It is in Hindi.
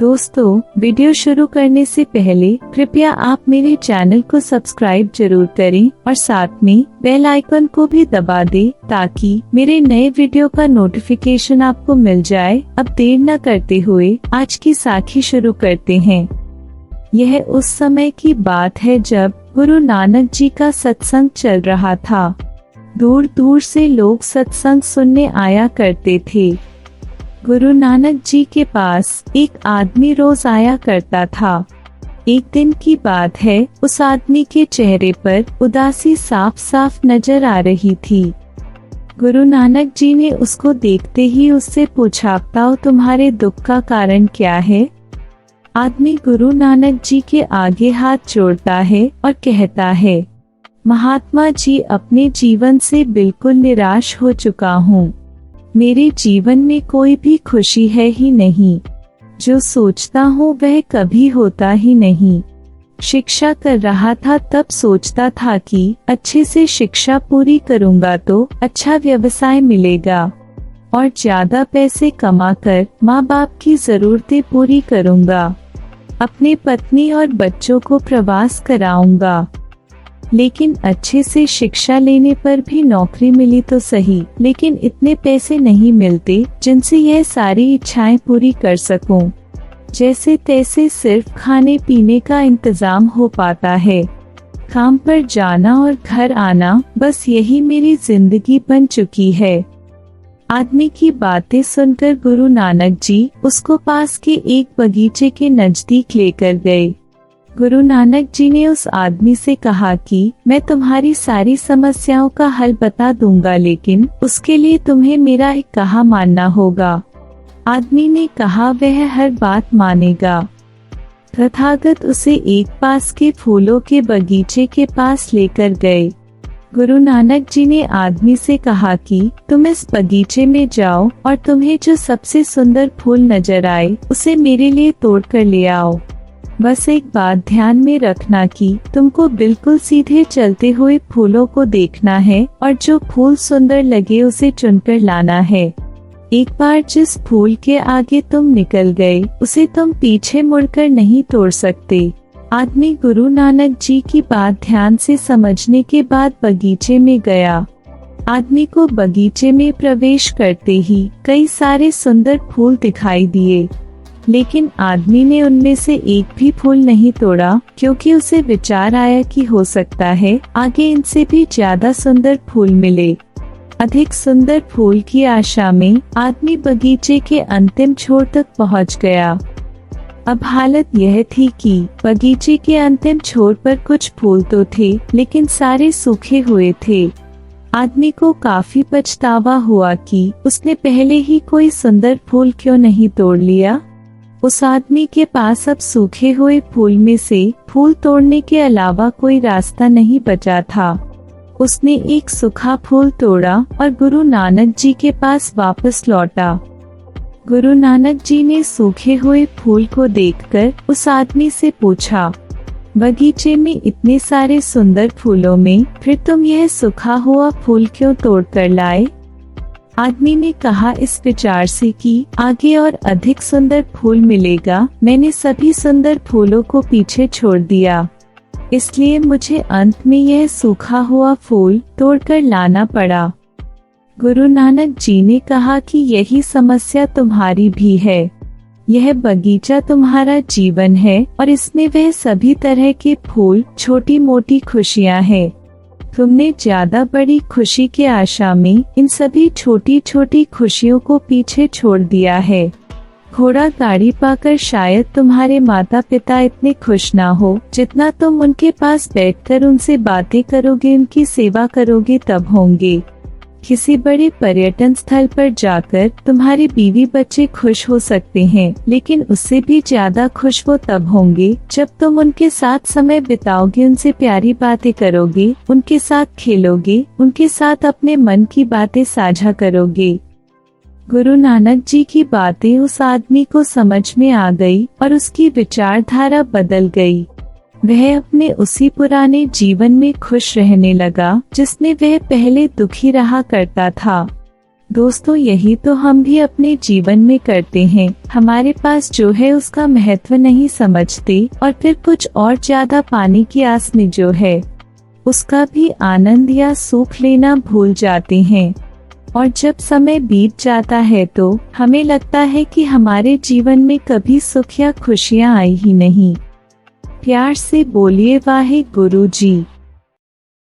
दोस्तों, वीडियो शुरू करने से पहले कृपया आप मेरे चैनल को सब्सक्राइब जरूर करें और साथ में बेल आइकन को भी दबा दें ताकि मेरे नए वीडियो का नोटिफिकेशन आपको मिल जाए। अब देर न करते हुए आज की साखी शुरू करते हैं। यह उस समय की बात है जब गुरु नानक जी का सत्संग चल रहा था। दूर दूर से लोग सत्संग सुनने आया करते थे। गुरु नानक जी के पास एक आदमी रोज आया करता था। एक दिन की बात है, उस आदमी के चेहरे पर उदासी साफ साफ नजर आ रही थी। गुरु नानक जी ने उसको देखते ही उससे पूछा, बताओ तुम्हारे दुख का कारण क्या है। आदमी गुरु नानक जी के आगे हाथ जोड़ता है और कहता है, महात्मा जी, अपने जीवन से बिल्कुल निराश हो चुका हूँ। मेरे जीवन में कोई भी खुशी है ही नहीं। जो सोचता हूँ वह कभी होता ही नहीं। शिक्षा कर रहा था तब सोचता था कि अच्छे से शिक्षा पूरी करूँगा तो अच्छा व्यवसाय मिलेगा और ज्यादा पैसे कमाकर माँ बाप की जरूरतें पूरी करूँगा। अपने पत्नी और बच्चों को प्रवास कराऊंगा। लेकिन अच्छे से शिक्षा लेने पर भी नौकरी मिली तो सही, लेकिन इतने पैसे नहीं मिलते जिनसे यह सारी इच्छाएं पूरी कर सकूं। जैसे तैसे सिर्फ खाने पीने का इंतजाम हो पाता है। काम पर जाना और घर आना, बस यही मेरी जिंदगी बन चुकी है। आदमी की बातें सुनकर गुरु नानक जी उसको पास के एक बगीचे के नजदीक लेकर गए। गुरु नानक जी ने उस आदमी से कहा कि मैं तुम्हारी सारी समस्याओं का हल बता दूंगा, लेकिन उसके लिए तुम्हें मेरा एक कहा मानना होगा। आदमी ने कहा वह हर बात मानेगा। तथागत उसे एक पास के फूलों के बगीचे के पास लेकर गए। गुरु नानक जी ने आदमी से कहा कि तुम इस बगीचे में जाओ और तुम्हें जो सबसे सुंदर फूल नजर आए उसे मेरे लिए तोड़ कर ले आओ। बस एक बात ध्यान में रखना कि तुमको बिल्कुल सीधे चलते हुए फूलों को देखना है और जो फूल सुंदर लगे उसे चुनकर लाना है। एक बार जिस फूल के आगे तुम निकल गए उसे तुम पीछे मुड़कर नहीं तोड़ सकते। आदमी गुरु नानक जी की बात ध्यान से समझने के बाद बगीचे में गया। आदमी को बगीचे में प्रवेश करते ही कई सारे सुंदर फूल दिखाई दिए, लेकिन आदमी ने उनमें से एक भी फूल नहीं तोड़ा, क्योंकि उसे विचार आया कि हो सकता है आगे इनसे भी ज्यादा सुंदर फूल मिले। अधिक सुंदर फूल की आशा में आदमी बगीचे के अंतिम छोर तक पहुंच गया। अब हालत यह थी कि बगीचे के अंतिम छोर पर कुछ फूल तो थे, लेकिन सारे सूखे हुए थे। आदमी को काफी पछतावा हुआ कि उसने पहले ही कोई सुंदर फूल क्यों नहीं तोड़ लिया। उस आदमी के पास अब सूखे हुए फूल में से फूल तोड़ने के अलावा कोई रास्ता नहीं बचा था। उसने एक सूखा फूल तोड़ा और गुरु नानक जी के पास वापस लौटा। गुरु नानक जी ने सूखे हुए फूल को देखकर उस आदमी से पूछा, बगीचे में इतने सारे सुंदर फूलों में फिर तुम यह सूखा हुआ फूल क्यों तोड़ कर लाए। आदमी ने कहा इस विचार से कि आगे और अधिक सुंदर फूल मिलेगा, मैंने सभी सुंदर फूलों को पीछे छोड़ दिया, इसलिए मुझे अंत में यह सूखा हुआ फूल तोड़कर लाना पड़ा। गुरु नानक जी ने कहा कि यही समस्या तुम्हारी भी है। यह बगीचा तुम्हारा जीवन है और इसमें वह सभी तरह के फूल, छोटी मोटी खुशियाँ हैं। तुमने ज्यादा बड़ी खुशी की आशा में इन सभी छोटी छोटी खुशियों को पीछे छोड़ दिया है। घोड़ा गाड़ी पाकर शायद तुम्हारे माता पिता इतने खुश ना हो जितना तुम उनके पास बैठकर उनसे बातें करोगे, उनकी सेवा करोगे तब होंगे। किसी बड़े पर्यटन स्थल पर जाकर तुम्हारे बीवी बच्चे खुश हो सकते हैं, लेकिन उससे भी ज्यादा खुश वो तब होंगे जब तुम उनके साथ समय बिताओगे, उनसे प्यारी बातें करोगे, उनके साथ खेलोगे, उनके साथ अपने मन की बातें साझा करोगे। गुरु नानक जी की बातें उस आदमी को समझ में आ गई और उसकी विचारधारा बदल गई। वह अपने उसी पुराने जीवन में खुश रहने लगा जिसमें वह पहले दुखी रहा करता था। दोस्तों, यही तो हम भी अपने जीवन में करते हैं। हमारे पास जो है उसका महत्व नहीं समझते और फिर कुछ और ज्यादा पाने की आस में जो है उसका भी आनंद या सुख लेना भूल जाते हैं। और जब समय बीत जाता है तो हमें लगता है कि हमारे जीवन में कभी सुख या खुशियाँ आई ही नहीं। प्यार से बोलिए वाहे गुरु जी।